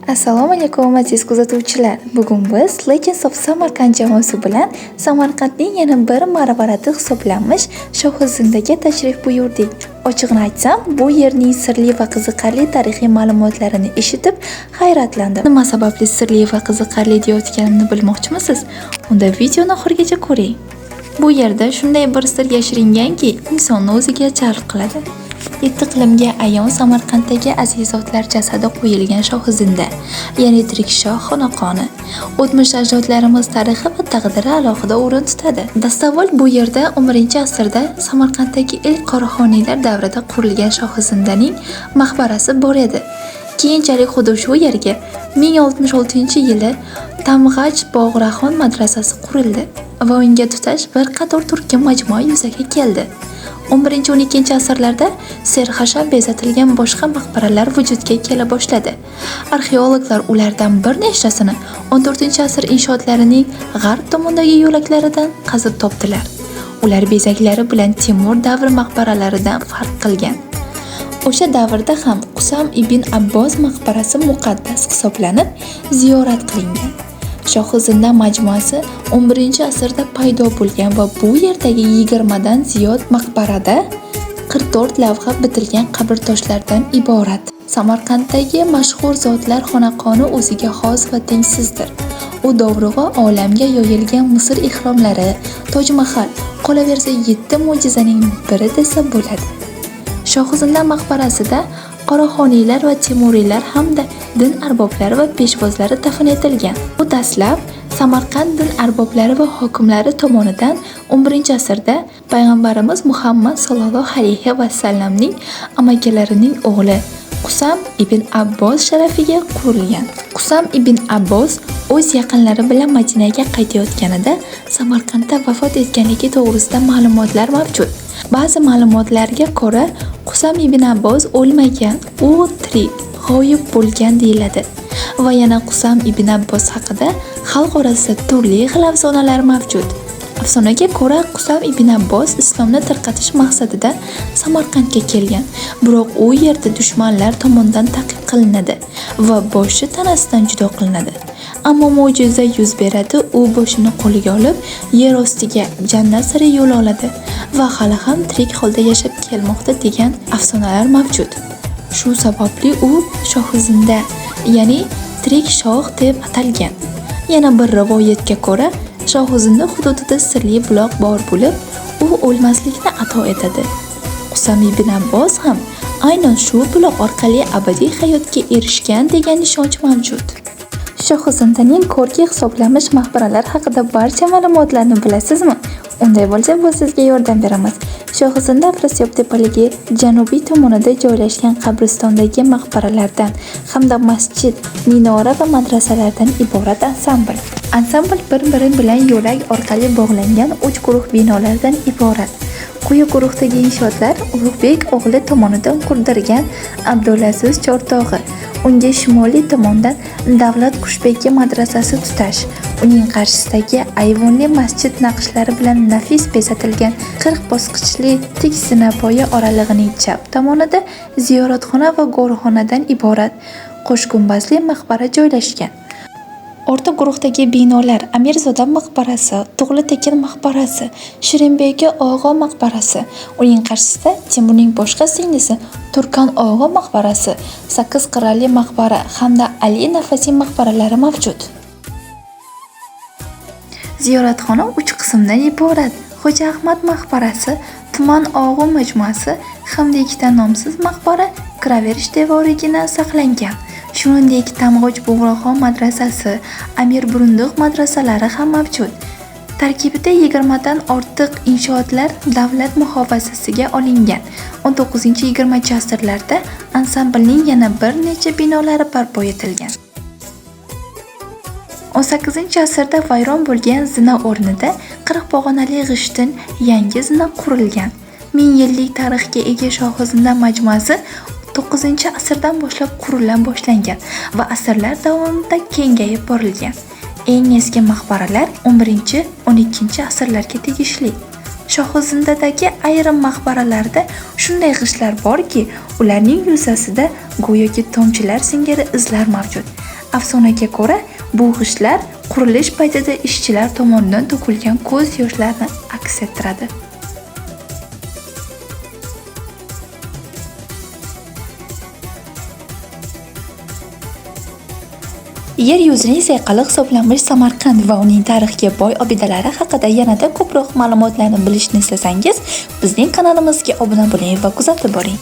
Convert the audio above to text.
Assalomu alaykum aziz kuzatuvchilar. Bugun biz Legends of Samarkand jamoasi bilan Samarqandning yana bir ma'rivarati hisoblanmish Shohizindaga tashrif buyurdik. Ochiqni aytsam, bu yerning sirli va qiziqarli tarixiy ma'lumotlarini eshitib hayratlandim. Nima sababli sirli va qiziqarli deyotganimni bilmoqchimisiz? Unda videoni oxirigacha ko'ring. Bu yerda shunday bir sir yashiringanki, insonni o'ziga jalb qiladi. 7 iqlimga ayon Samarqanddagi aziz zotlar jasadi qo'yilgan Shohizinda, ya'ni tirik shoh xonaqoni. O'tmish ajdodlarimiz tarixi va taqdiri alohida o'rin tutadi. Dastavval bu yerda 11-asrda Samarqanddagi ilk qoraxoniylar davrida qurilgan Shohizindaning maqbarasi bor edi. Keyinchalik xuddi shu yerga 1066-yili Tamg'aj Bog'raxon madrasasi qurildi va unga tutash bir qator turkiy majmua yuzaga keldi. 11-12-asrlarda serxasham bezatilgan boshqa maqbaralar vujudga kela boshladi. Arxeologlar ulardan bir nechtasini 14-asr inshootlarining g'arb tomondagi yo'laklaridan qazib topdilar. Ular bezaklari bilan Temur davri maqbaralaridan farq qilgan. O'sha davrda ham Qusam ibn Abbos maqbarasi muqaddas hisoblanib, ziyorat qilingan. Shohizinda majmuasi 11-asrda paydo bo'lgan va bu yerdagi 20 dan ziyod maqbarada 44 lavha bitilgan qabrtoshlardan iborat. Samarqanddagi mashhur zotlar xonaqoni o'ziga xos va tengsizdir. U dovrug'i olamga yoyilgan Misr ehromlari, Toj Mahal, qolaversa 7 mo'jizaning biri desa bo'ladi. Shohizinda maqbarasida qoraxoniylar va temuriylar hamda din arboblari va peshvozlari dafn etilgan. Bu dastlab Samarqand din arboblari va hokimlari tomonidan 11-asrda payg'ambarimiz Muhammad sallallohu alayhi va sallamning amakilarining o'g'li Qusam ibn Abbos sharafiga qurilgan. Qusam ibn Abbos o'z yaqinlari bilan Madinaga qaytayotganida Samarqandda vafot etganligi to'g'risida ma'lumotlar mavjud. Ba'zi ma'lumotlarga ko'ra, Qusam ibn Abbos o'lmagan, u tirik, g'oyib bo'lgan deyiladi. Va yana Qusam ibn Abbos haqida xalq orasida turli xil afsonalar mavjud. Afsonaga ko'ra, Qusam ibn Abbos islomni tarqatish maqsadida Samarqandga kelgan, biroq u yerda dushmanlar tomonidan ta'qib qilinadi va boshi tanasidan judo qilinadi. Ammo mo'jiza yuz beradi, u boshini qo'liga olib, yer ostiga jannat sari yo'l oladi va hali ham tirik holda yashab kelmoqda degan afsonalar mavjud. Shu sababli u Shohizinda, ya'ni tirik shoh deb atalgan. Yana bir rivoyatga ko'ra, Shohizinda hududida sirli buloq bor bo'lib, u o'lmaslikni ato etadi. Qusam ibn Abbos ham aynan shu buloq orqali abadiy hayotga erishgan degan ishonch mavjud. Shohizindaning ko'rki hisoblanmish maqbaralar haqida barcha ma'lumotlarni bilasizmi? Unday bo'lsa, biz sizga yordam beramiz. Shohizinda Afrasiyob tepaligi janubiy tomonida joylashgan qabristondagi maqbaralardan hamda masjid, minora va madrasalardan iborat ansambl. Ansambl bir-biri bilan yo'lak orqali bog'langan 3 guruh binolardan iborat. Quyi guruhdagi inshootlar Ulug'bek o'g'li tomonidan qurdirgan Abdulaziz Chortog'i, unga shimoliy tomondan Davlat Qushbeki madrasasi tutash, uning qarshisidagi ayvonli masjid naqshlari bilan nafis bezatilgan 40 bosqichli tik zinapoya oralig'ining chap tomonida ziyoratxona va go'rxonadan iborat qo'sh gumbazli maqbara joylashgan. O'rta guruhdagi binolar Amirzoda maqbarasi, Tug'li Tekin maqbarasi, Shirinbegi og'o maqbarasi, uning qarshisida Temurning boshqa singlisi Turkon og'o maqbarasi, Sakkiz qirrali maqbara hamda Ali Nafasiy maqbaralari mavjud. Ziyoratxona 3 qismdan iborat. Xo'ja Ahmad maqbarasi, Tuman og'o majmuasi hamda 2 nomsiz maqbara kiraverish devorigina saqlangan. Shuningdek, Tamg'oj Bog'raxon madrasasi, Amir Burunduq madrasalari ham mavjud. Tarkibida 20 dan ortiq inshootlar davlat muhofazasiga olingan. 19-20-asrlarda ansamblning yana bir necha binolari barpo etilgan. 18-asrda vayron bo'lgan zina o'rnida 40 pog'onali g'ishtin yangi zina qurilgan. 1000 yillik tarixga ega Shohizinda majmuasi 9-asrdan boshlab qurila boshlangan va asrlar davomida kengayib borilgan. Eng eski maqbaralar 11-12 asrlarga tegishli. Shohizindadagi ayrim maqbaralarda shunday g'ishtlar borki, ularning yuzasida go'yoki tomchilar singari izlar mavjud. Afsonaga ko'ra, bu g'ishtlar qurilish paytida ishchilar tomonidan to'kilgan ko'z yoshlarini aks ettiradi. Yer yuzining sayqali hisoblanmish Samarqand va uning tarixiga boy obidalari haqida yanada ko'proq ma'lumotlarni bilishni istasangiz, bizning kanalimizga obuna bo'ling va kuzatib boring.